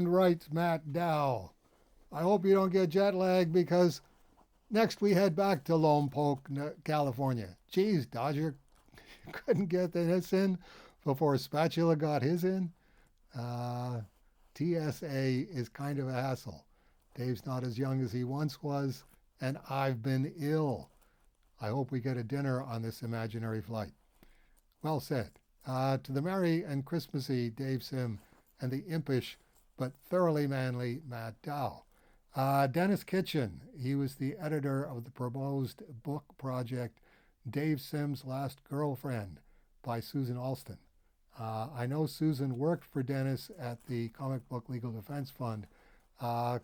And writes Matt Dow, I hope you don't get jet lag because next we head back to Lompoc, California. Geez, Dodger couldn't get this in before Spatula got his in. Uh, TSA is kind of a hassle. Dave's not as young as he once was, and I've been ill. I hope we get a dinner on this imaginary flight. Well said. To the merry and Christmassy Dave Sim and the impish but thoroughly manly Matt Dow. Denis Kitchen, he was the editor of the proposed book project Dave Sim's Last Girlfriend by Susan Alston. I know Susan worked for Denis at the Comic Book Legal Defense Fund.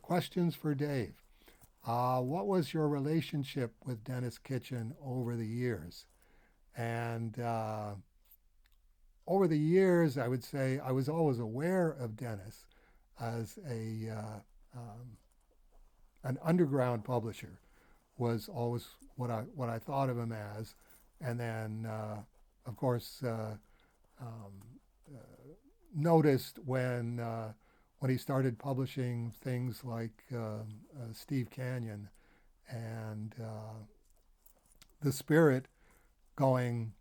Questions for Dave. What was your relationship with Denis Kitchen over the years? And over the years, I would say I was always aware of Denis as an underground publisher was always what I thought of him as, and then of course noticed when he started publishing things like Steve Canyon and The Spirit, going,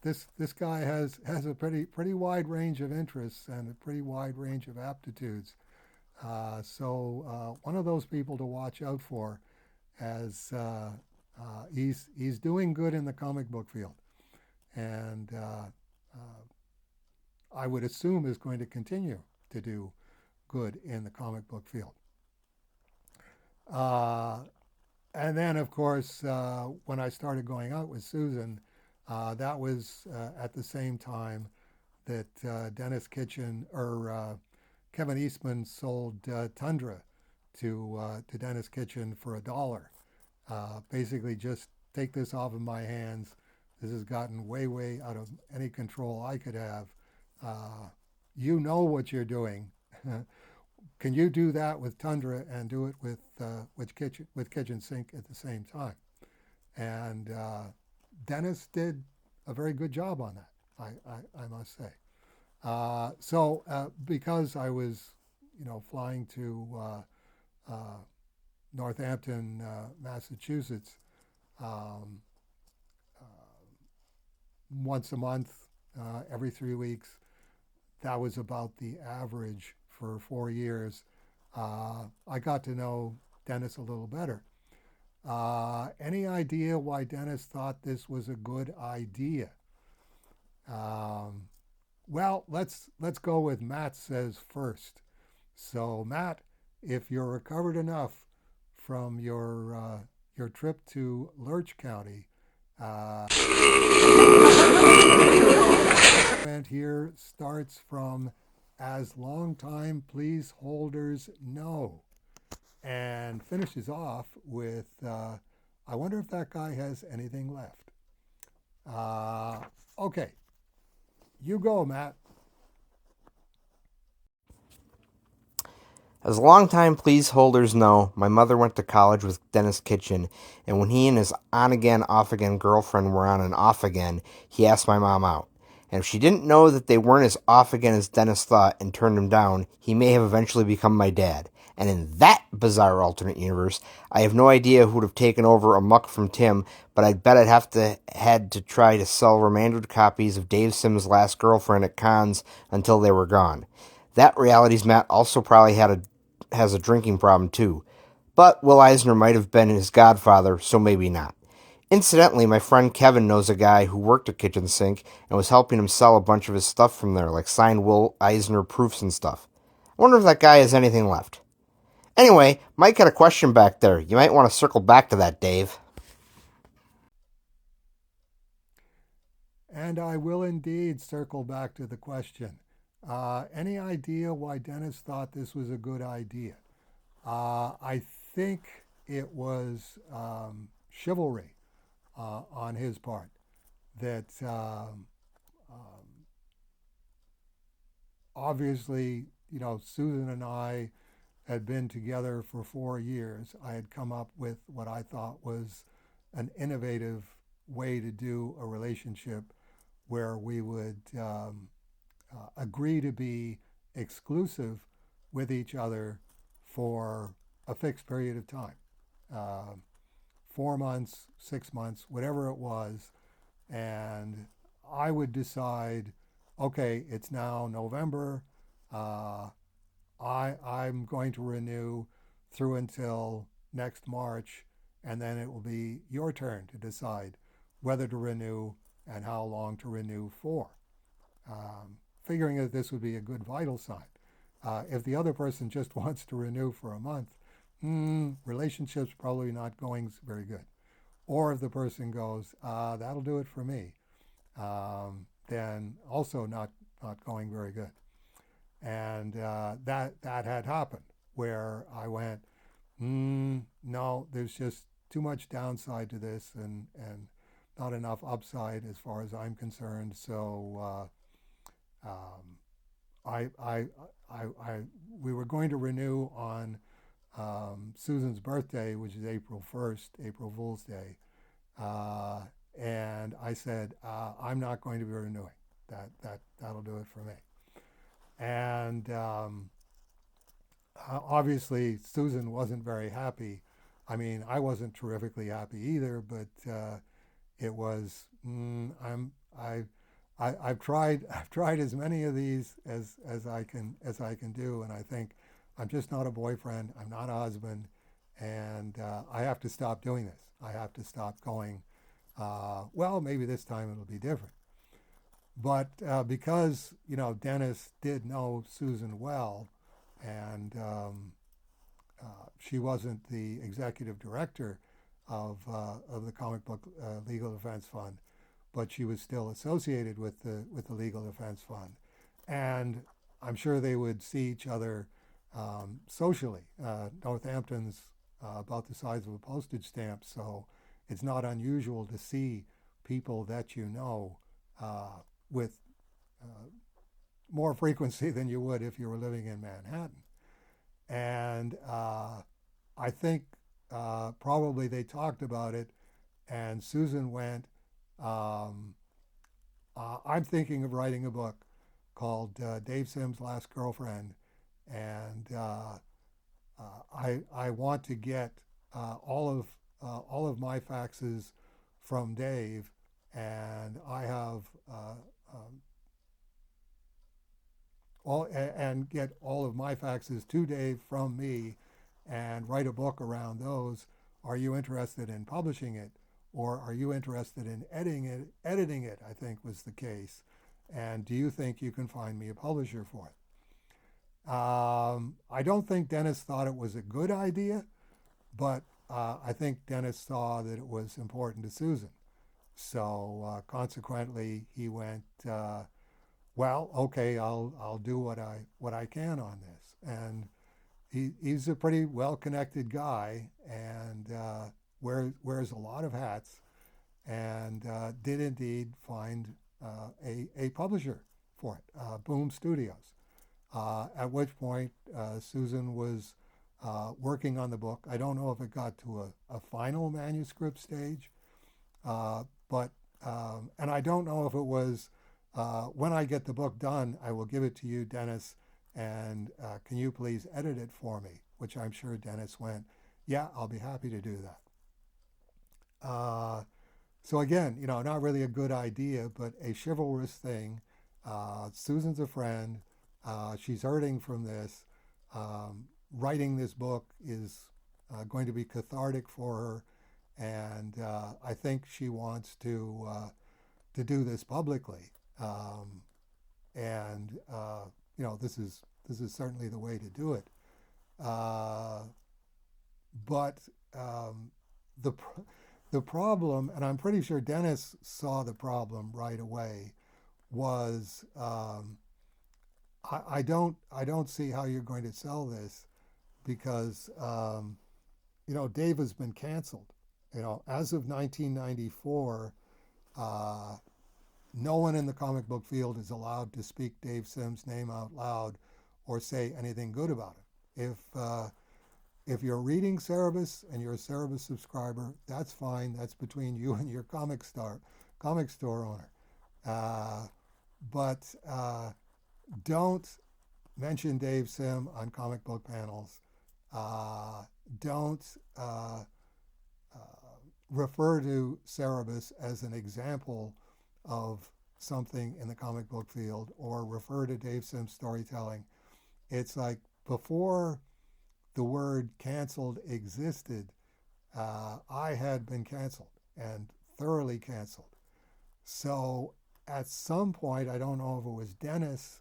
this guy has a pretty wide range of interests and a pretty wide range of aptitudes. So one of those people to watch out for, as he's doing good in the comic book field, and I would assume is going to continue to do good in the comic book field. And then, of course, when I started going out with Susan, that was at the same time that Denis Kitchen or Kevin Eastman sold Tundra to Denis Kitchen for $1. Basically, just take this off of my hands. This has gotten way out of any control I could have. You know what you're doing. Can you do that with Tundra and do it with Kitchen Sink at the same time? And Denis did a very good job on that, I must say. So because I was, flying to Northampton, Massachusetts, once a month, every 3 weeks, that was about the average for 4 years. I got to know Denis a little better. Any idea why Denis thought this was a good idea? Well, let's go with Matt says first. So Matt, if you're recovered enough from your trip to Lurch County, and here starts from as long time please holders know, and finishes off with I wonder if that guy has anything left. Okay, you go, Matt. As longtime please holders know, my mother went to college with Denis Kitchen, and when he and his on-again, off-again girlfriend were on and off again, he asked my mom out. And if she didn't know that they weren't as off again as Denis thought and turned him down, he may have eventually become my dad. And in that bizarre alternate universe, I have no idea who would have taken over a muck from Tim, but I bet I'd had to try to sell remanded copies of Dave Sim's Last Girlfriend at cons until they were gone. That reality's Matt also probably has a drinking problem too. But Will Eisner might have been his godfather, so maybe not. Incidentally, my friend Kevin knows a guy who worked at Kitchen Sink and was helping him sell a bunch of his stuff from there, like signed Will Eisner proofs and stuff. I wonder if that guy has anything left. Anyway, Mike had a question back there. You might want to circle back to that, Dave. And I will indeed circle back to the question. Any idea why Denis thought this was a good idea? I think it was chivalry on his part. That obviously, Susan and I had been together for 4 years. I had come up with what I thought was an innovative way to do a relationship where we would agree to be exclusive, with each other for a fixed period of time. Uh, 4 months, 6 months, whatever it was, and I would decide, okay, it's now November. Uh, I'm going to renew through until next March, and then it will be your turn to decide whether to renew and how long to renew for. Figuring that this would be a good vital sign. If the other person just wants to renew for a month, relationship's probably not going very good. Or if the person goes, that'll do it for me, then also not going very good. And that had happened where I went, no, there's just too much downside to this, and not enough upside as far as I'm concerned. So I, I, we were going to renew on Susan's birthday, which is April 1st, April Fool's Day. And I said, I'm not going to be renewing. That'll do it for me. And obviously, Susan wasn't very happy. I mean, I wasn't terrifically happy either, but it was. I've tried as many of these as I can do, and I think I'm just not a boyfriend. I'm not a husband, and I have to stop doing this. I have to stop going. Well, maybe this time it'll be different. But because Denis did know Susan well, and she wasn't the executive director of the Comic Book Legal Defense Fund, but she was still associated with the Legal Defense Fund, and I'm sure they would see each other socially. Northampton's about the size of a postage stamp, so it's not unusual to see people that you know with more frequency than you would if you were living in Manhattan. And I think probably they talked about it, and Susan went, I'm thinking of writing a book called Dave Sims' Last Girlfriend, and I want to get all of my faxes from Dave, and I have and get all of my faxes to Dave from me, and write a book around those. Are you interested in publishing it, or are you interested in editing it? Editing it, I think, was the case. And do you think you can find me a publisher for it? I don't think Denis thought it was a good idea, but I think Denis saw that it was important to Susan. So consequently, he went, well, okay, I'll do what I can on this. And he's a pretty well-connected guy, and wears a lot of hats, and did indeed find a publisher for it, Boom Studios. At which point Susan was working on the book. I don't know if it got to a final manuscript stage, but and I don't know if it was, when I get the book done, I will give it to you, Denis, and can you please edit it for me? Which I'm sure Denis went, yeah, I'll be happy to do that. So again, not really a good idea, but a chivalrous thing. Susan's a friend. She's hurting from this. Writing this book is going to be cathartic for her, and I think she wants to do this publicly. And this is certainly the way to do it. But the the problem, and I'm pretty sure Denis saw the problem right away, was I don't see how you're going to sell this because Dave has been canceled. As of 1994, no one in the comic book field is allowed to speak Dave Sims' name out loud or say anything good about it. If you're reading Cerebus and you're a Cerebus subscriber, that's fine. That's between you and your comic store owner. But don't mention Dave Sim on comic book panels. Uh, don't uh, refer to Cerebus as an example of something in the comic book field, or refer to Dave Sim's storytelling. It's like before the word canceled existed, I had been canceled and thoroughly canceled. So at some point, I don't know if it was Dennis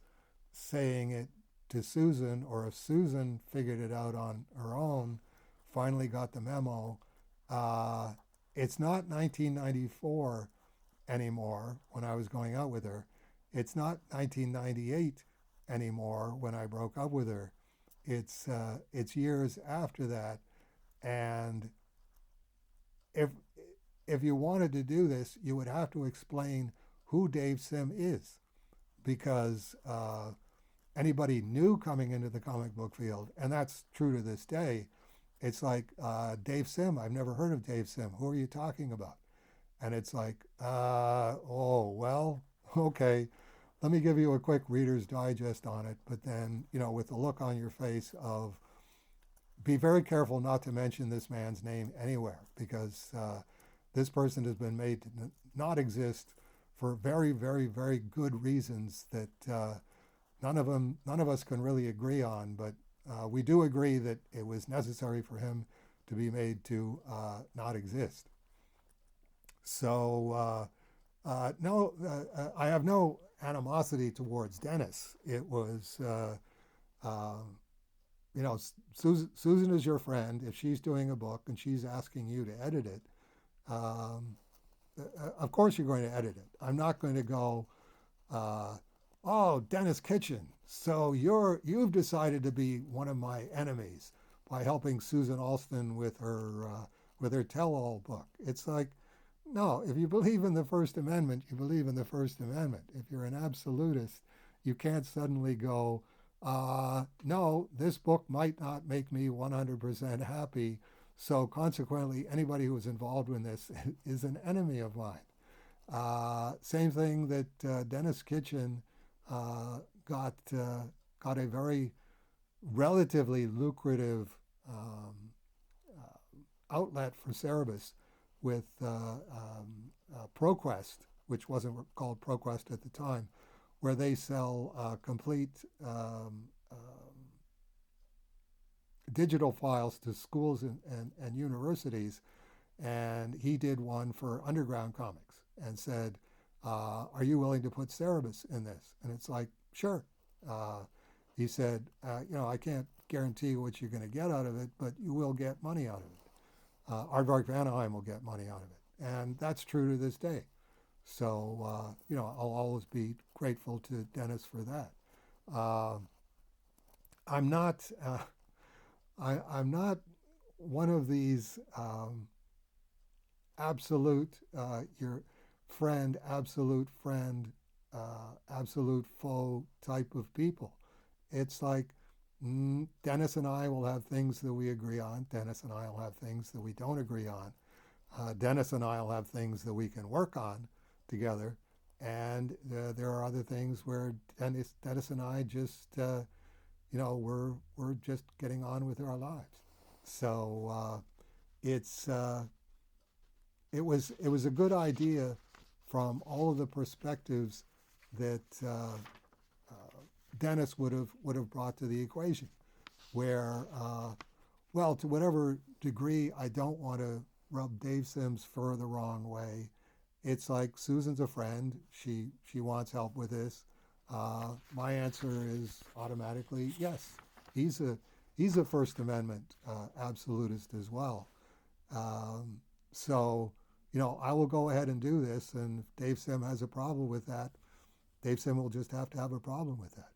saying it to Susan or if Susan figured it out on her own, finally got the memo. Uh, it's not 1994 anymore when I was going out with her. It's not 1998 anymore when I broke up with her. It's years after that, and if if you wanted to do this, you would have to explain who Dave Sim is, because anybody new coming into the comic book field, and that's true to this day, it's like, Dave Sim, I've never heard of Dave Sim. Who are you talking about? And it's like, oh, well, okay, let me give you a quick Reader's Digest on it. But then, with the look on your face of, be very careful not to mention this man's name anywhere, because this person has been made to not exist for very, very, very good reasons that none of us can really agree on. But we do agree that it was necessary for him to be made to not exist. So no, I have no animosity towards Dennis. It was, um, Susan is your friend. If she's doing a book and she's asking you to edit it, um, of course you're going to edit it. I'm not going to go, uh, oh, Denis Kitchen, so you've decided to be one of my enemies by helping Susan Alston with her tell-all book. It's like, no, if you believe in the First Amendment, you believe in the First Amendment. If you're an absolutist, you can't suddenly go, no, this book might not make me 100% happy, so consequently, anybody who is involved in this is an enemy of mine. Same thing that Denis Kitchen uh, got got a very relatively lucrative um, outlet for Cerebus with ProQuest, which wasn't called ProQuest at the time, where they sell complete digital files to schools and universities. And he did one for underground comics and said, are you willing to put Cerebus in this? And it's like, sure. He said, I can't guarantee what you're going to get out of it, but you will get money out of it. Aardvark Vanaheim will get money out of it. And that's true to this day. So, I'll always be grateful to Dennis for that. Uh, I'm not, I'm not one of these your friend, absolute foe type of people. It's like, Dennis and I will have things that we agree on. Dennis and I will have things that we don't agree on. Dennis and I will have things that we can work on together. And there are other things where Dennis and I just, we're just getting on with our lives. So it's it was a good idea from all of the perspectives that Dennis would have brought to the equation. Where, well, to whatever degree I don't want to rub Dave Sims fur the wrong way, it's like Susan's a friend. She wants help with this. My answer is automatically yes. He's a First Amendment absolutist as well. Um, so, I will go ahead and do this. And if Dave Sim has a problem with that, Dave Sim will just have to have a problem with that.